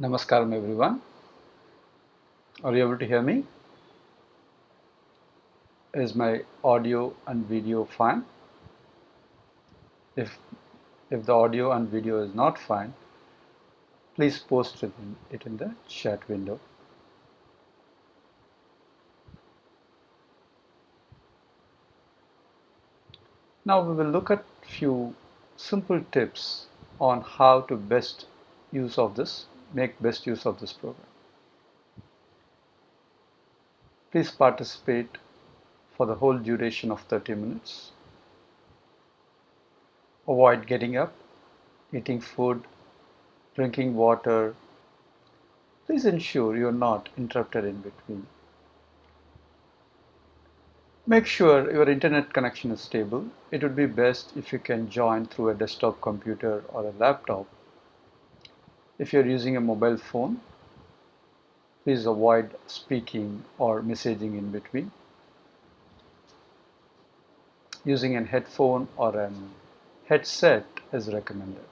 Namaskaram everyone. Are you able to hear me? Is my audio and video fine? If if the audio and video is not fine, please post it in the chat window. Now we will look at few simple tips on how to make best use of this program. Please participate for the whole duration of 30 minutes. Avoid getting up, eating food, drinking water. Please ensure you are not interrupted in between. Make sure your internet connection is stable. It would be best if you can join through a desktop computer or a laptop. If you're using a mobile phone, please avoid speaking or messaging in between. Using a headphone or a headset is recommended.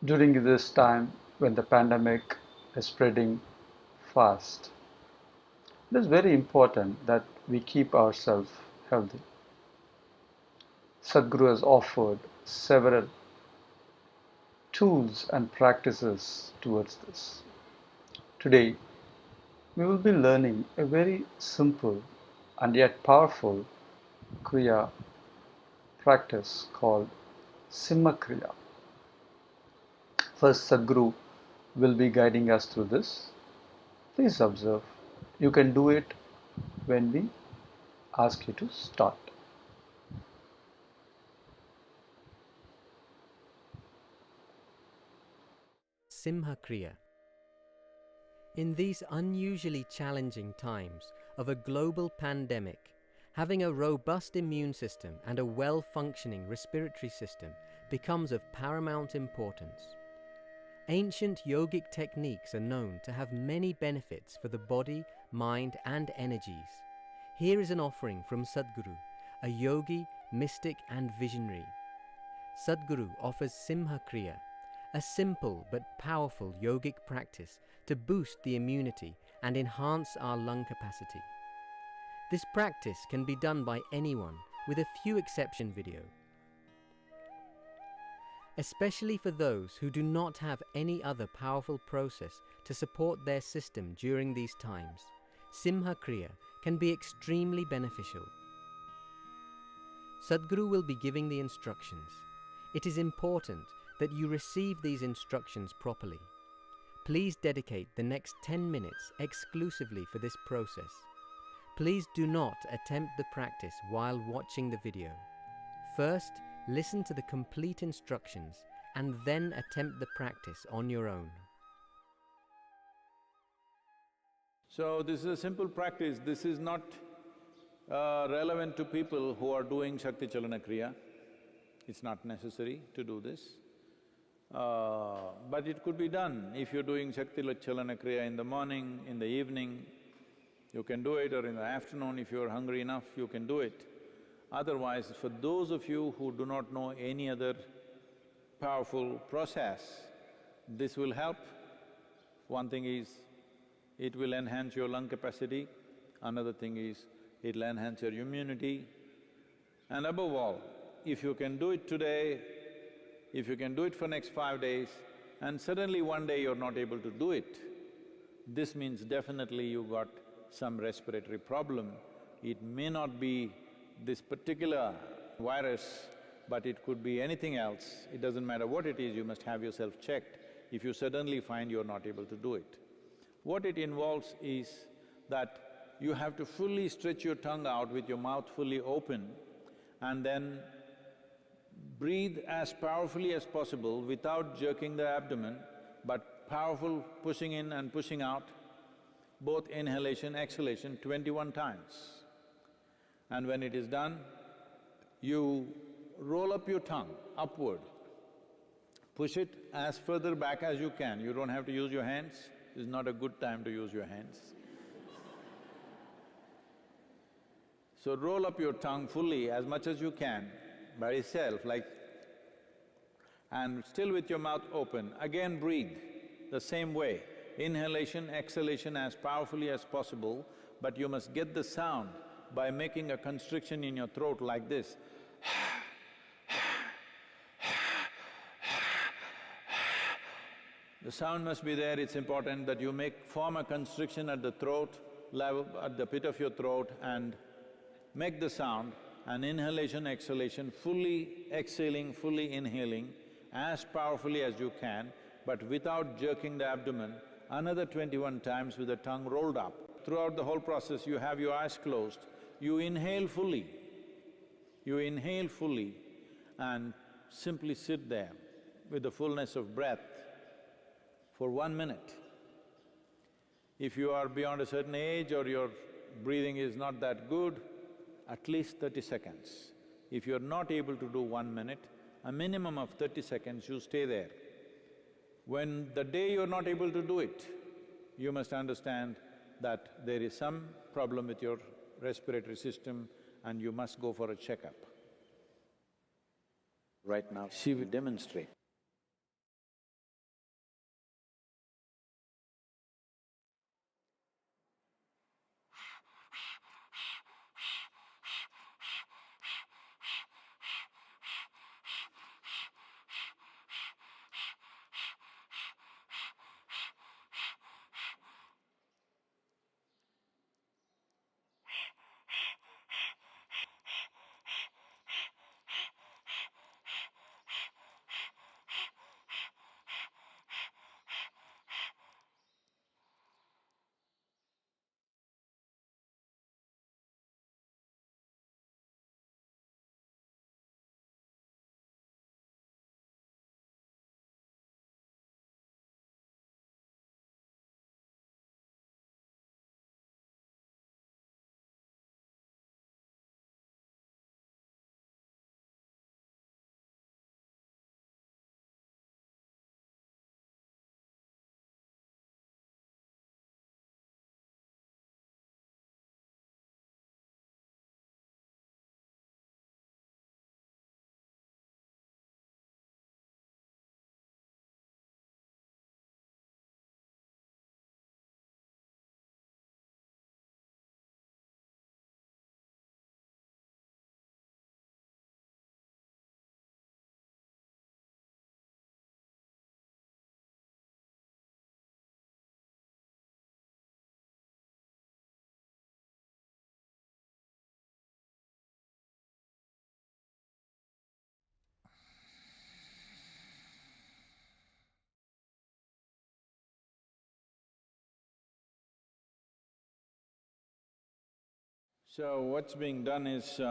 During this time when the pandemic is spreading fast, it is very important that we keep ourselves healthy. Sadhguru has offered several tools and practices towards this. Today, we will be learning a very simple and yet powerful Kriya practice called Simha Kriya. First, Sadhguru will be guiding us through this. Please observe. You can do it when we ask you to start. Simha Kriya. In these unusually challenging times of a global pandemic, having a robust immune system and a well-functioning respiratory system becomes of paramount importance. Ancient yogic techniques are known to have many benefits for the body, mind and energies. Here is an offering from Sadhguru, a yogi, mystic and visionary. Sadhguru offers Simha Kriya, a simple but powerful yogic practice to boost the immunity and enhance our lung capacity. This practice can be done by anyone with a few exception video. Especially for those who do not have any other powerful process to support their system during these times, Simha Kriya can be extremely beneficial. Sadhguru will be giving the instructions. It is important that you receive these instructions properly. Please dedicate the next 10 minutes exclusively for this process. Please do not attempt the practice while watching the video. First, listen to the complete instructions and then attempt the practice on your own. So this is a simple practice. This is not relevant to people who are doing Shakti Chalana Kriya. It's not necessary to do this. But it could be done. If you're doing Shakti Chalana Kriya in the morning, in the evening, you can do it, or in the afternoon if you're hungry enough, you can do it. Otherwise, for those of you who do not know any other powerful process, this will help. One thing is, it will enhance your lung capacity. Another thing is, it'll enhance your immunity. And above all, if you can do it today, if you can do it for next 5 days, and suddenly one day you're not able to do it, this means definitely you got some respiratory problem. It may not be this particular virus, but it could be anything else. It doesn't matter what it is, you must have yourself checked if you suddenly find you're not able to do it. What it involves is that you have to fully stretch your tongue out with your mouth fully open and then breathe as powerfully as possible without jerking the abdomen, but powerful pushing in and pushing out, both inhalation, exhalation, 21 times. And when it is done, you roll up your tongue upward, push it as further back as you can. You don't have to use your hands, this is not a good time to use your hands. So roll up your tongue fully as much as you can by itself, like and still with your mouth open, again breathe the same way. Inhalation, exhalation as powerfully as possible, but you must get the sound by making a constriction in your throat like this. The sound must be there, it's important that you form a constriction at the throat level, at the pit of your throat, and make the sound, and inhalation, exhalation, fully exhaling, fully inhaling as powerfully as you can, but without jerking the abdomen, another 21 times with the tongue rolled up. Throughout the whole process, you have your eyes closed, you inhale fully. You inhale fully and simply sit there with the fullness of breath for 1 minute. If you are beyond a certain age or your breathing is not that good, at least 30 seconds. If you're not able to do 1 minute, a minimum of 30 seconds you stay there. When the day you're not able to do it, you must understand that there is some problem with your respiratory system and you must go for a checkup. Right now, she will demonstrate. So what's being done is,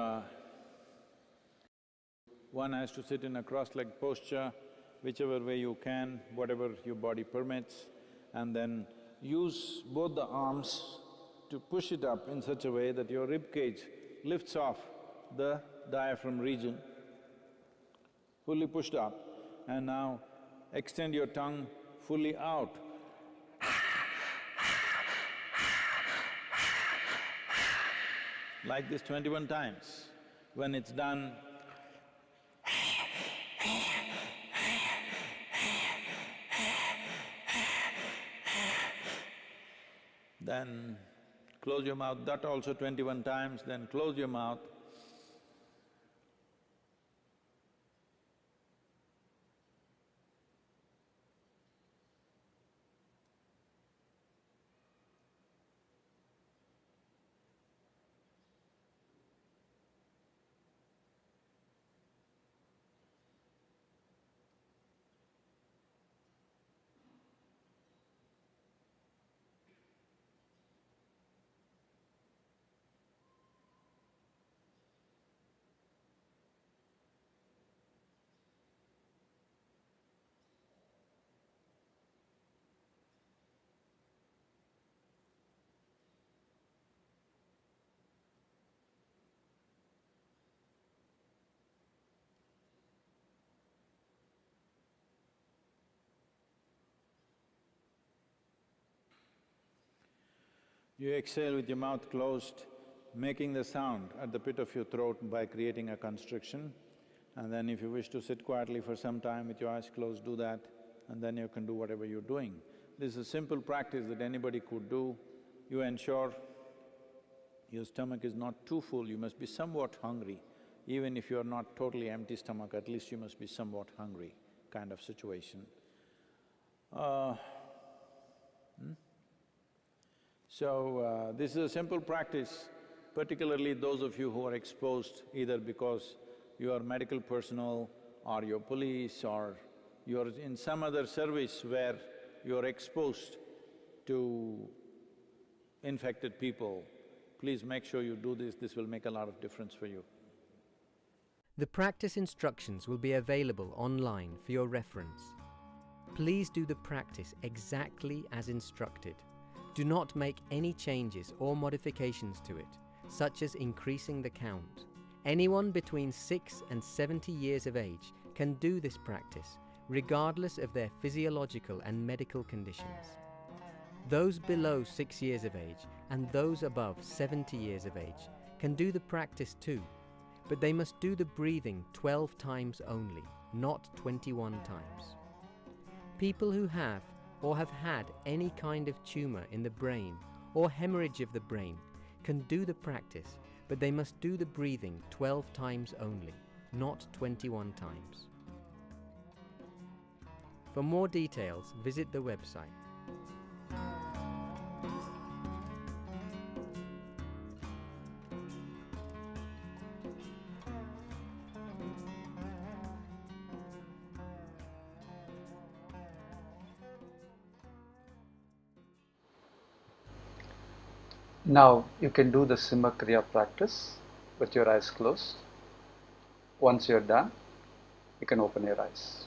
one has to sit in a cross-legged posture, whichever way you can, whatever your body permits, and then use both the arms to push it up in such a way that your rib cage lifts off the diaphragm region, fully pushed up, and now extend your tongue fully out. Like this 21 times. When it's done, then close your mouth, that also 21 times, then close your mouth. You exhale with your mouth closed, making the sound at the pit of your throat by creating a constriction, And then if you wish to sit quietly for some time with your eyes closed, do that, and then you can do whatever you're doing. This is a simple practice that anybody could do. You ensure your stomach is not too full, you must be somewhat hungry. Even if you're not totally empty stomach, at least you must be somewhat hungry kind of situation. This is a simple practice, particularly those of you who are exposed either because you are medical personnel or you're police or you're in some other service where you're exposed to infected people. Please make sure you do this will make a lot of difference for you. The practice instructions will be available online for your reference. Please do the practice exactly as instructed. Do not make any changes or modifications to it, such as increasing the count. Anyone between 6 and 70 years of age can do this practice, regardless of their physiological and medical conditions. Those below 6 years of age and those above 70 years of age can do the practice too, but they must do the breathing 12 times only, not 21 times. People who have or have had any kind of tumor in the brain or hemorrhage of the brain can do the practice, but they must do the breathing 12 times only, not 21 times. For more details, visit the website. Now you can do the Simha Kriya practice with your eyes closed. Once you're done, you can open your eyes.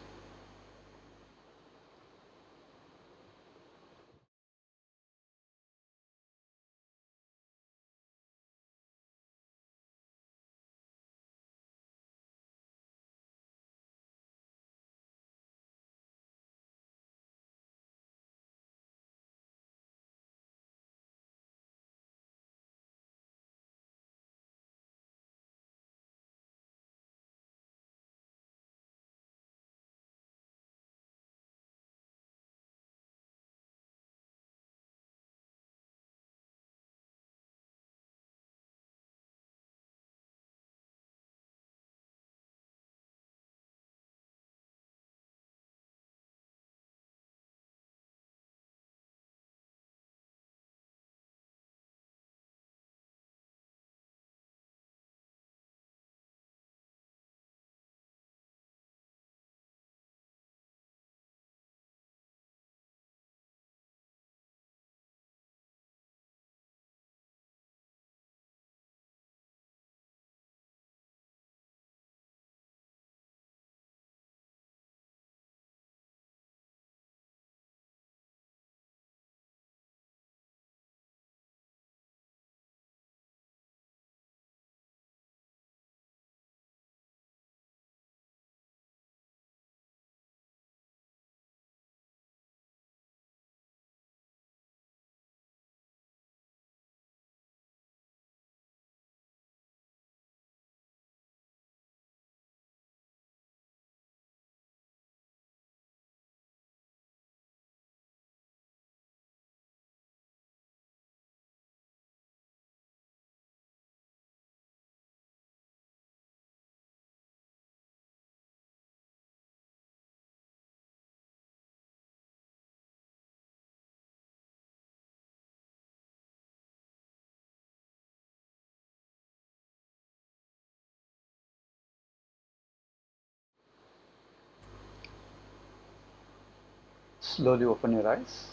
Slowly open your eyes.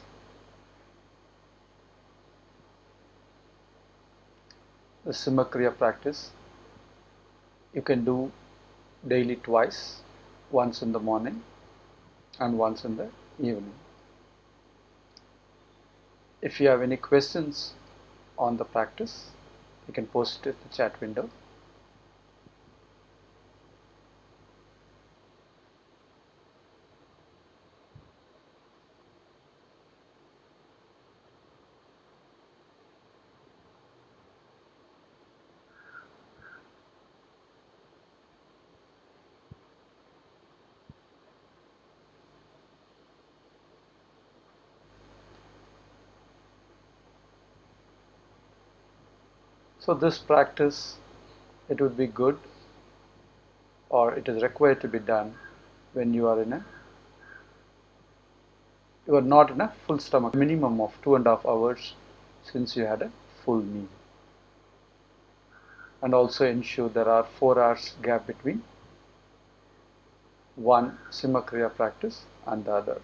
The Simha Kriya practice you can do daily twice, once in the morning and once in the evening. If you have any questions on the practice, you can post it in the chat window. So this practice, it would be good, or it is required to be done when you are not in a full stomach, minimum of 2.5 hours since you had a full meal. And also ensure there are 4 hours gap between one Simha Kriya practice and the other.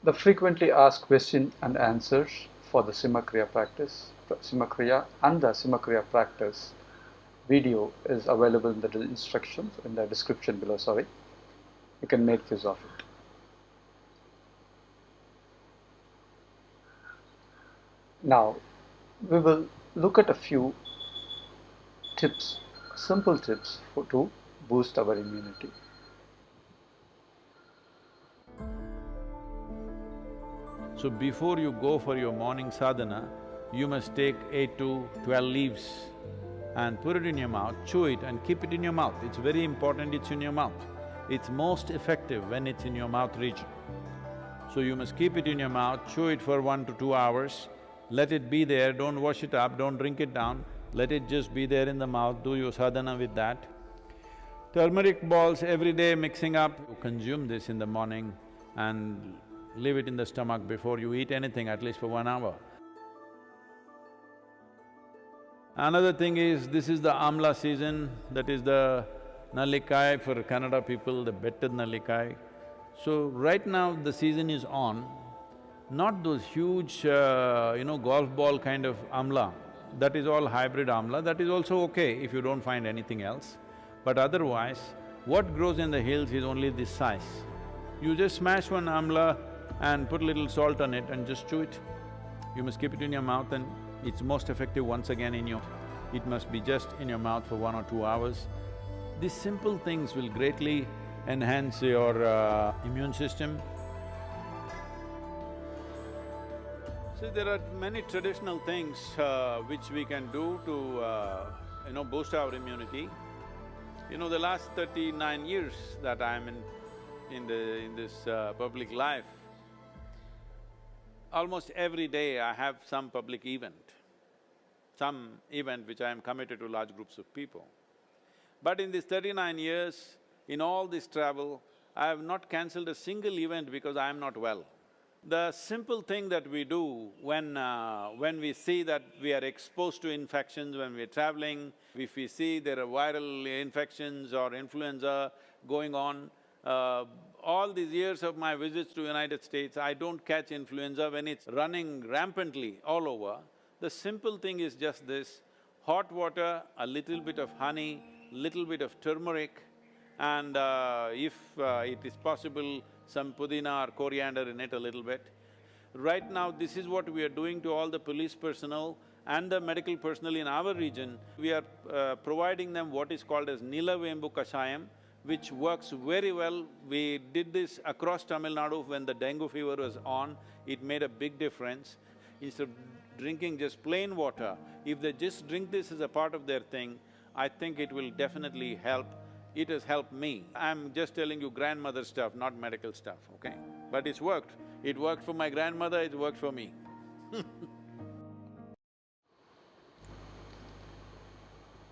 The frequently asked question and answers for the Simha Kriya practice, Simha Kriya and the Simha Kriya practice video is available in the instructions in the description below. Sorry, you can make use of it. Now we will look at a few tips, simple tips to boost our immunity. So before you go for your morning sadhana, you must take 8 to 12 leaves and put it in your mouth, chew it and keep it in your mouth. It's very important it's in your mouth. It's most effective when it's in your mouth region. So you must keep it in your mouth, chew it for 1 to 2 hours, let it be there, don't wash it up, don't drink it down, let it just be there in the mouth, do your sadhana with that. Turmeric balls every day mixing up, you consume this in the morning and leave it in the stomach before you eat anything, at least for 1 hour. Another thing is, this is the amla season, that is the nallikai for Kannada people, the betted nallikai. So right now the season is on, not those huge, golf ball kind of amla. That is all hybrid amla, that is also okay if you don't find anything else. But otherwise, what grows in the hills is only this size. You just smash one amla and put a little salt on it and just chew it. You must keep it in your mouth and it's most effective once again in your… It must be just in your mouth for 1 or 2 hours. These simple things will greatly enhance your immune system. So there are many traditional things which we can do to boost our immunity. The last 39 years that I'm in this public life, almost every day I have some public event, which I am committed to large groups of people. But in these 39 years, in all this travel, I have not cancelled a single event because I am not well. The simple thing that we do when we see that we are exposed to infections when we're traveling, if we see there are viral infections or influenza going on, all these years of my visits to United States, I don't catch influenza when it's running rampantly all over. The simple thing is just this: hot water, a little bit of honey, little bit of turmeric, and if it is possible, some pudina or coriander in it a little bit. Right now, this is what we are doing to all the police personnel and the medical personnel in our region. We are providing them what is called as Nilavembu Kashayam, which works very well. We did this across Tamil Nadu when the dengue fever was on, it made a big difference. Instead of drinking just plain water, if they just drink this as a part of their thing, I think it will definitely help. It has helped me. I'm just telling you grandmother stuff, not medical stuff, okay? But it's worked. It worked for my grandmother, it worked for me.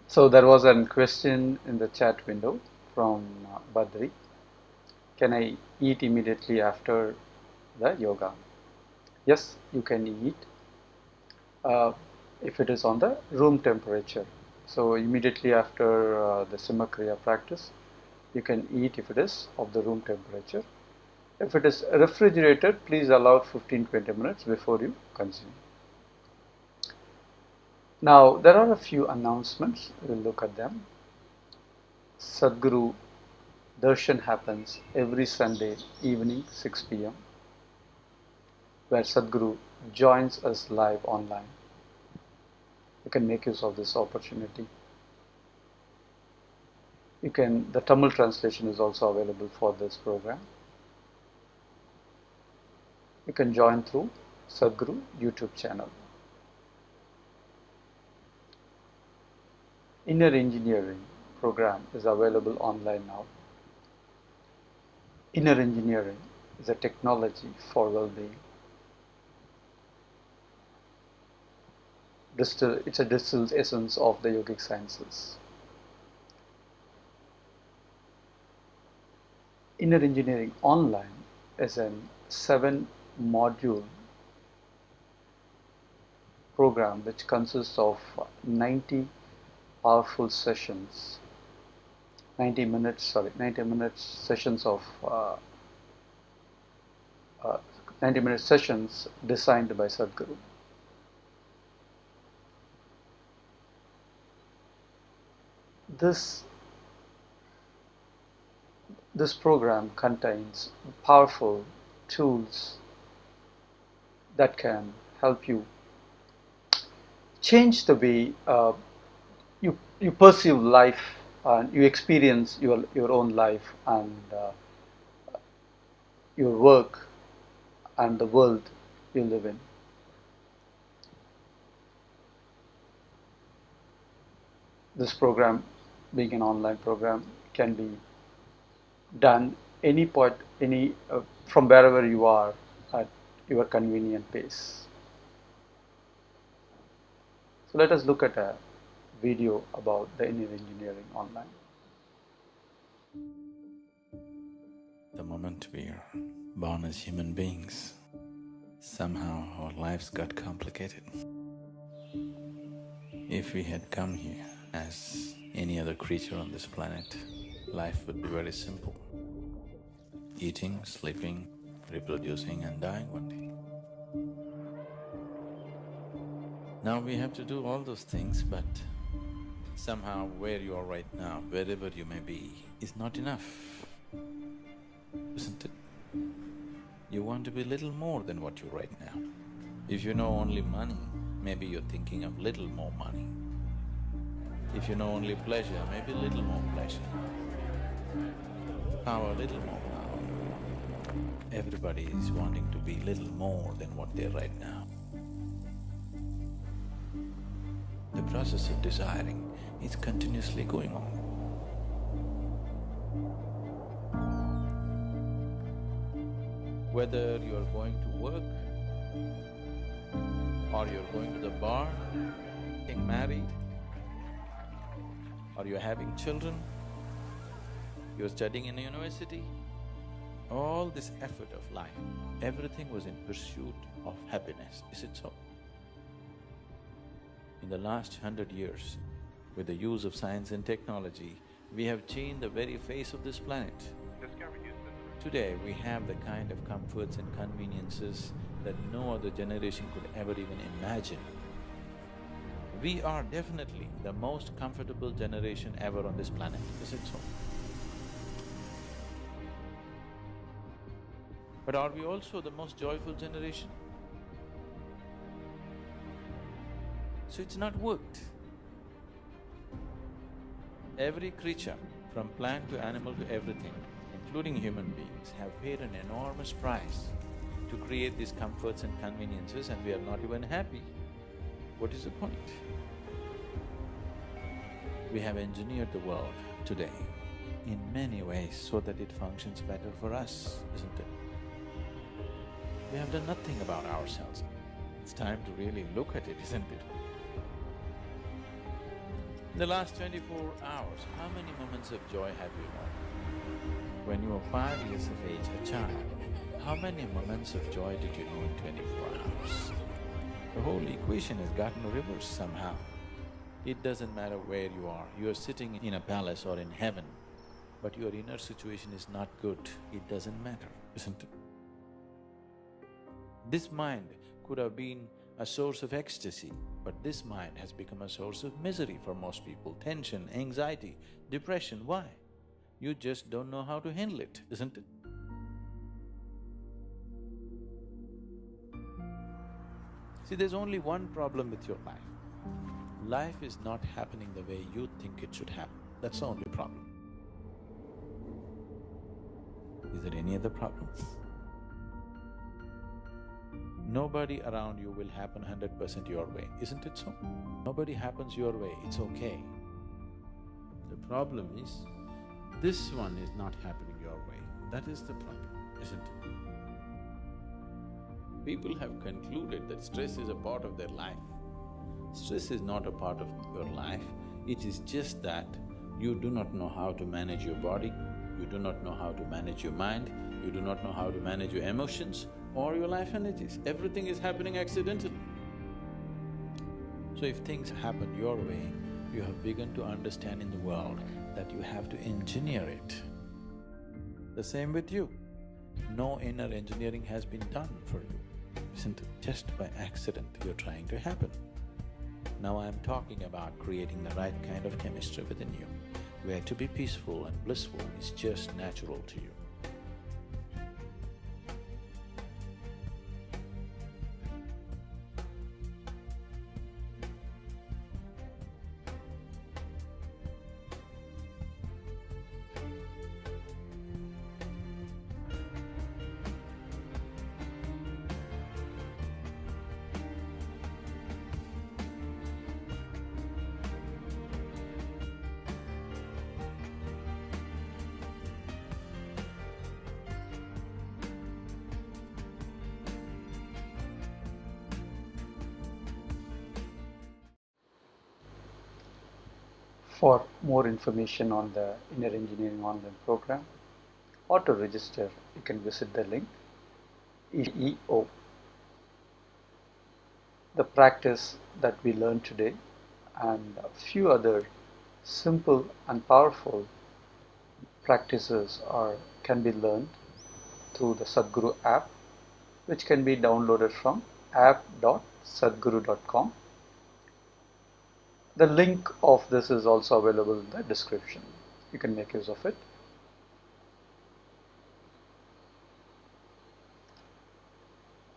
So there was a question in the chat window from Badri. Can I eat immediately after the yoga? Yes, you can eat if it is on the room temperature. So immediately after the Simha Kriya practice, you can eat if it is of the room temperature. If it is refrigerated, please allow 15–20 minutes before you consume. Now, there are a few announcements, we'll look at them. Sadhguru Darshan happens every Sunday evening 6 p.m. where Sadhguru joins us live online. You can make use of this opportunity. The Tamil translation is also available for this program. You can join through Sadhguru YouTube channel. Inner Engineering program is available online now. Inner Engineering is a technology for well-being. it's a distilled essence of the yogic sciences. Inner Engineering Online is a 7-module program which consists of 90 powerful sessions, 90 minutes sessions of 90-minute sessions designed by Sadhguru. This program contains powerful tools that can help you change the way you perceive life and you experience your own life and your work and the world you live in. This program, being an online program, can be done from wherever you are at your convenient pace. So let us look at a video about the Inner Engineering Online. The moment we're born as human beings, somehow our lives got complicated. If we had come here as any other creature on this planet, life would be very simple. Eating, sleeping, reproducing and dying one day. Now we have to do all those things, but somehow where you are right now, wherever you may be, is not enough, isn't it? You want to be little more than what you're right now. If you know only money, maybe you're thinking of little more money. If you know only pleasure, maybe little more pleasure. Power, little more power. Everybody is wanting to be little more than what they're right now. The process of desiring is continuously going on. Whether you're going to work, or you're going to the bar, getting married, or you're having children, you're studying in a university, all this effort of life, everything was in pursuit of happiness, is it so? In the last 100 years, with the use of science and technology, we have changed the very face of this planet. Today, we have the kind of comforts and conveniences that no other generation could ever even imagine. We are definitely the most comfortable generation ever on this planet, is it so? But are we also the most joyful generation? So it's not worked. Every creature, from plant to animal to everything, including human beings, have paid an enormous price to create these comforts and conveniences, and we are not even happy. What is the point? We have engineered the world today in many ways so that it functions better for us, isn't it? We have done nothing about ourselves. It's time to really look at it, isn't it? In the last 24 hours, how many moments of joy have you known? When you were 5 years of age, a child, how many moments of joy did you know in 24 hours? The whole equation has gotten reversed somehow. It doesn't matter where you are sitting in a palace or in heaven, but your inner situation is not good, it doesn't matter, isn't it? This mind could have been a source of ecstasy, but this mind has become a source of misery for most people, tension, anxiety, depression. Why? You just don't know how to handle it, isn't it? See, there's only one problem with your life. Life is not happening the way you think it should happen. That's the only problem. Is there any other problem? Nobody around you will happen 100% your way, isn't it so? Nobody happens your way, it's okay. The problem is, this one is not happening your way. That is the problem, isn't it? People have concluded that stress is a part of their life. Stress is not a part of your life, it is just that you do not know how to manage your body, you do not know how to manage your mind, you do not know how to manage your emotions or your life energies. Everything is happening accidentally. So if things happen your way, you have begun to understand in the world that you have to engineer it. The same with you. No inner engineering has been done for you, isn't it? Just by accident you're trying to happen. Now I'm talking about creating the right kind of chemistry within you, where to be peaceful and blissful is just natural to you. For more information on the Inner Engineering online program or to register, you can visit the link EO. The practice that we learned today and a few other simple and powerful practices can be learned through the Sadhguru app, which can be downloaded from app.sadhguru.com. The link of this is also available in the description. You can make use of it.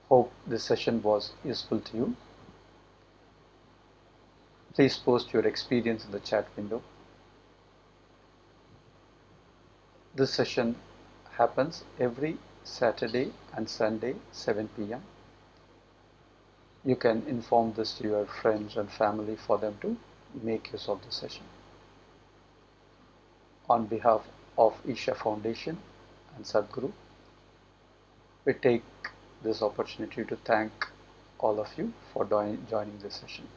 Hope this session was useful to you. Please post your experience in the chat window. This session happens every Saturday and Sunday, 7 p.m. You can inform this to your friends and family for them to make use of the session. On behalf of Isha Foundation and Sadhguru, we take this opportunity to thank all of you for joining this session.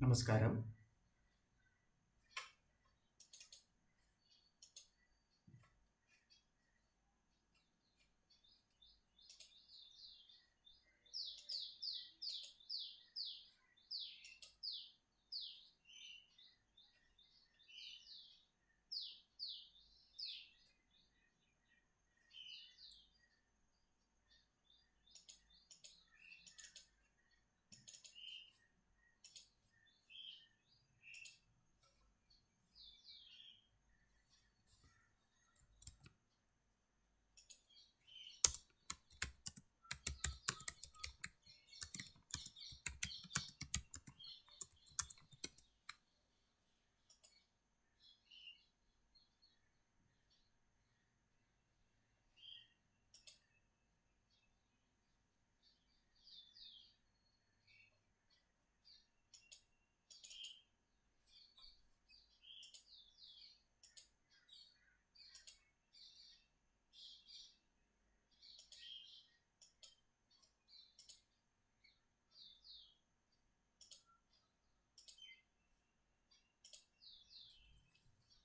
Namaskaram.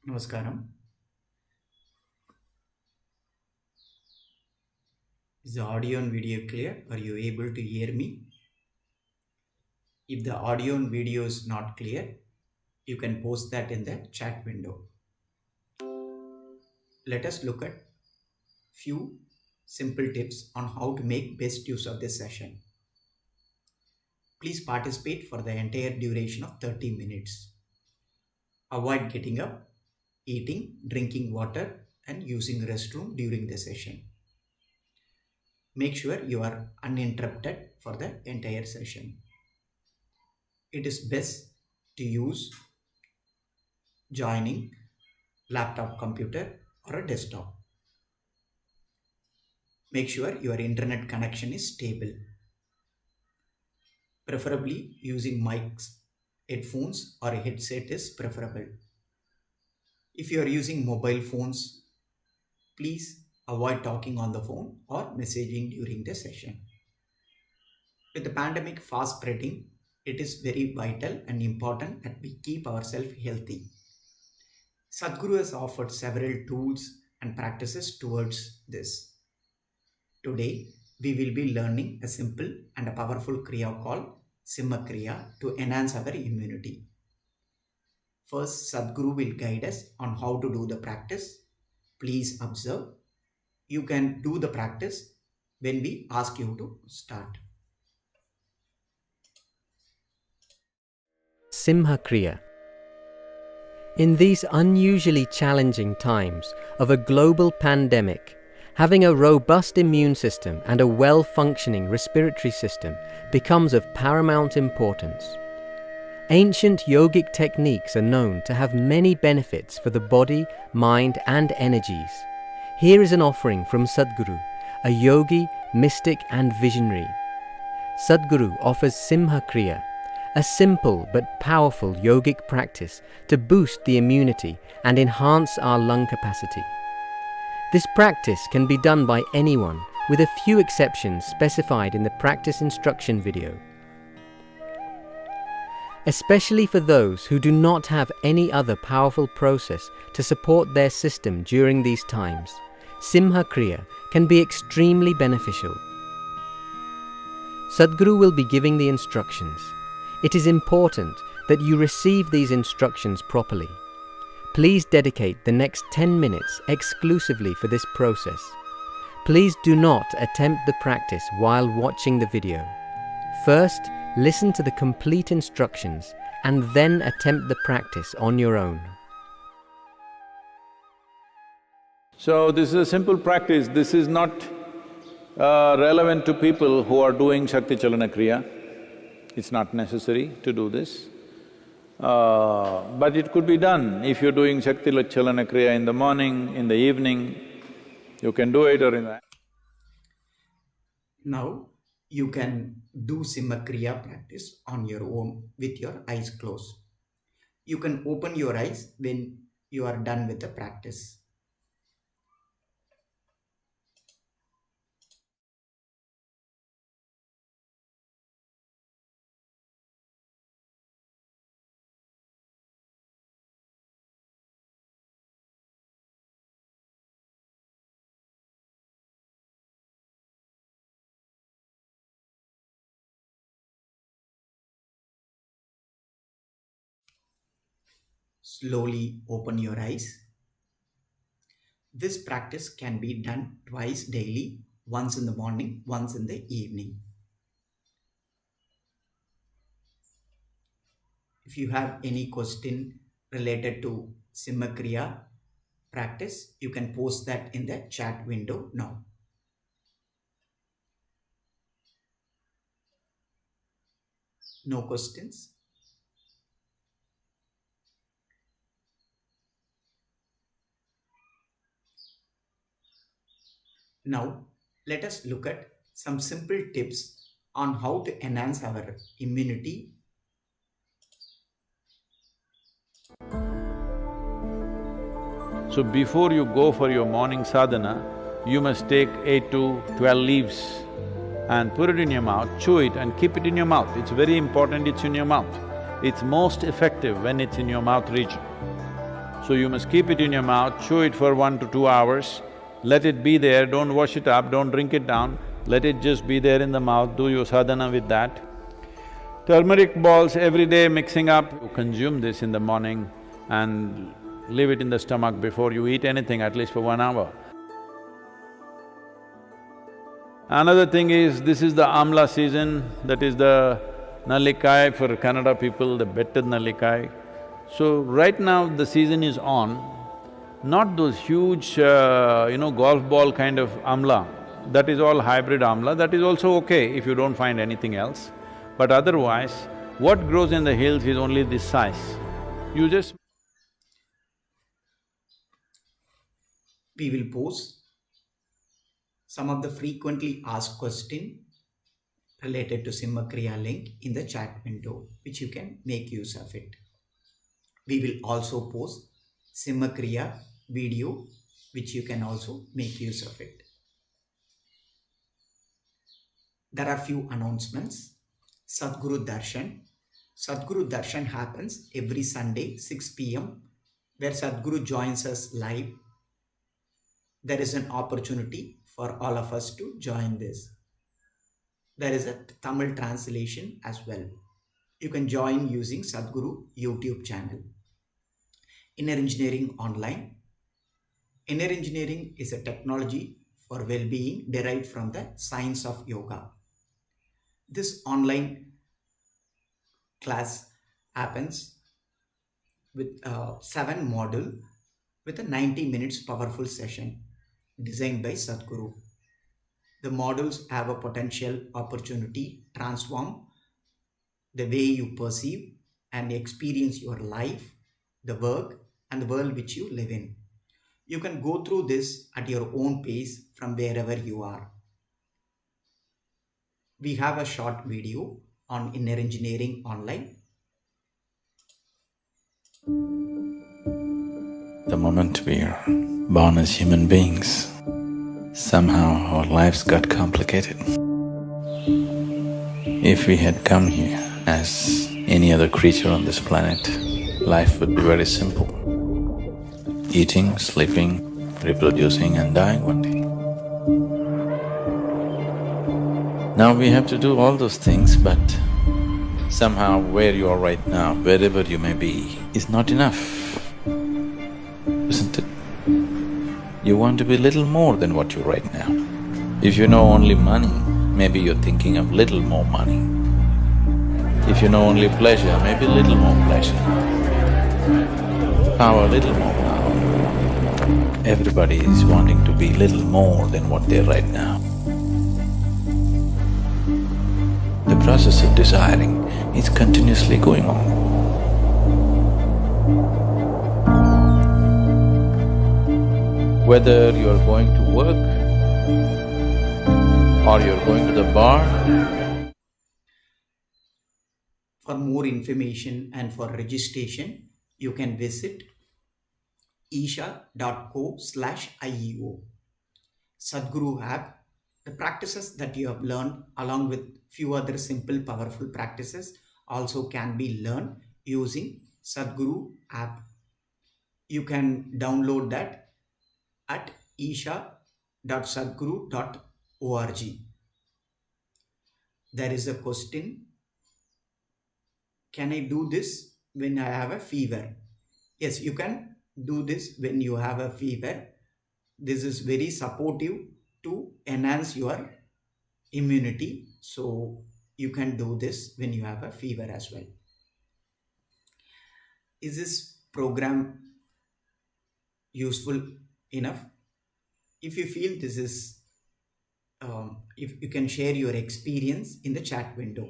Namaskaram. Is the audio and video clear? Are you able to hear me? If the audio and video is not clear, you can post that in the chat window. Let us look at few simple tips on how to make best use of this session. Please participate for the entire duration of 30 minutes. Avoid getting up, eating, drinking water, and using restroom during the session. Make sure you are uninterrupted for the entire session. It is best to use joining laptop computer or a desktop. Make sure your internet connection is stable. Preferably using mics, headphones or a headset is preferable. If you are using mobile phones, please avoid talking on the phone or messaging during the session. With the pandemic fast spreading, it is very vital and important that we keep ourselves healthy. Sadhguru has offered several tools and practices towards this. Today, we will be learning a simple and a powerful Kriya called Simha Kriya to enhance our immunity. First, Sadhguru will guide us on how to do the practice. Please observe. You can do the practice when we ask you to start. Simha Kriya. In these unusually challenging times of a global pandemic, having a robust immune system and a well-functioning respiratory system becomes of paramount importance. Ancient yogic techniques are known to have many benefits for the body, mind and energies. Here is an offering from Sadhguru, a yogi, mystic and visionary. Sadhguru offers Simha Kriya, a simple but powerful yogic practice to boost the immunity and enhance our lung capacity. This practice can be done by anyone, with a few exceptions specified in the practice instruction video. Especially for those who do not have any other powerful process to support their system during these times, Simha Kriya can be extremely beneficial. Sadhguru will be giving the instructions. It is important that you receive these instructions properly. Please dedicate the next 10 minutes exclusively for this process. Please do not attempt the practice while watching the video. First, listen to the complete instructions and then attempt the practice on your own. So this is a simple practice, this is not relevant to people who are doing Shakti Chalana Kriya. It's not necessary to do this. But it could be done if you're doing Shakti Chalana Kriya in the morning, in the evening, you can do it or in the… Now, you can do Simha Kriya practice on your own with your eyes closed. You can open your eyes when you are done with the practice. slowly open your eyes. This practice can be done twice daily, once in the morning, once in the evening. If you have any question related to Simha practice, you can post that in the chat window now. No questions? Now, let us look at some simple tips on how to enhance our immunity. So before you go for your morning sadhana, you must take 8 to 12 leaves and put it in your mouth, chew it and keep it in your mouth. It's very important it's in your mouth. It's most effective when it's in your mouth region. So you must keep it in your mouth, chew it for 1 to 2 hours, let it be there, don't wash it up, don't drink it down, let it just be there in the mouth, do your sadhana with that. Turmeric balls every day mixing up, you consume this in the morning and leave it in the stomach before you eat anything, at least for 1 hour. Another thing is, this is the amla season, that is the nallikai for Kannada people, the betted nallikai. So right now the season is on, not those huge, golf ball kind of amla. That is all hybrid amla, that is also okay if you don't find anything else. But otherwise, what grows in the hills is only this size. You just… We will post some of the frequently asked questions related to Simha link in the chat window, which you can make use of it. We will also post Simha video, which you can also make use of it. There are few announcements. Sadhguru Darshan. Sadhguru Darshan happens every Sunday, 6 p.m, where Sadhguru joins us live. There is an opportunity for all of us to join this. There is a Tamil translation as well. You can join using Sadhguru YouTube channel. Inner Engineering Online. Inner Engineering is a technology for well-being derived from the science of yoga. This online class happens with 7 modules with a 90 minutes powerful session designed by Sadhguru. The modules have a potential opportunity to transform the way you perceive and experience your life, the work and the world which you live in. You can go through this at your own pace from wherever you are. We have a short video on Inner Engineering Online. The moment we're born as human beings, somehow our lives got complicated. If we had come here as any other creature on this planet, life would be very simple. Eating, sleeping, reproducing and dying one day. Now we have to do all those things, but somehow where you are right now, wherever you may be, is not enough, isn't it? You want to be little more than what you're right now. If you know only money, maybe you're thinking of little more money. If you know only pleasure, maybe little more pleasure. Power, little more power. Everybody is wanting to be little more than what they're right now. The process of desiring is continuously going on. Whether you're going to work or you're going to the bar. For more information and for registration, you can visit isha.co/IEO. Sadhguru app. The practices that you have learned along with few other simple powerful practices also can be learned using Sadhguru app. You can download that at isha.sadhguru.org. There is a question, can I do this when I have a fever? Yes, you can do this when you have a fever. This is very supportive to enhance your immunity. So you can do this when you have a fever as well. Is this program useful enough? If you feel this is, if you can share your experience in the chat window.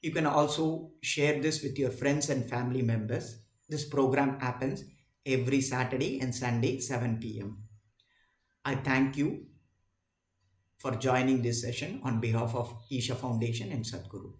You can also share this with your friends and family members. This program happens every Saturday and Sunday, 7 p.m. I thank you for joining this session on behalf of Isha Foundation and Sadhguru.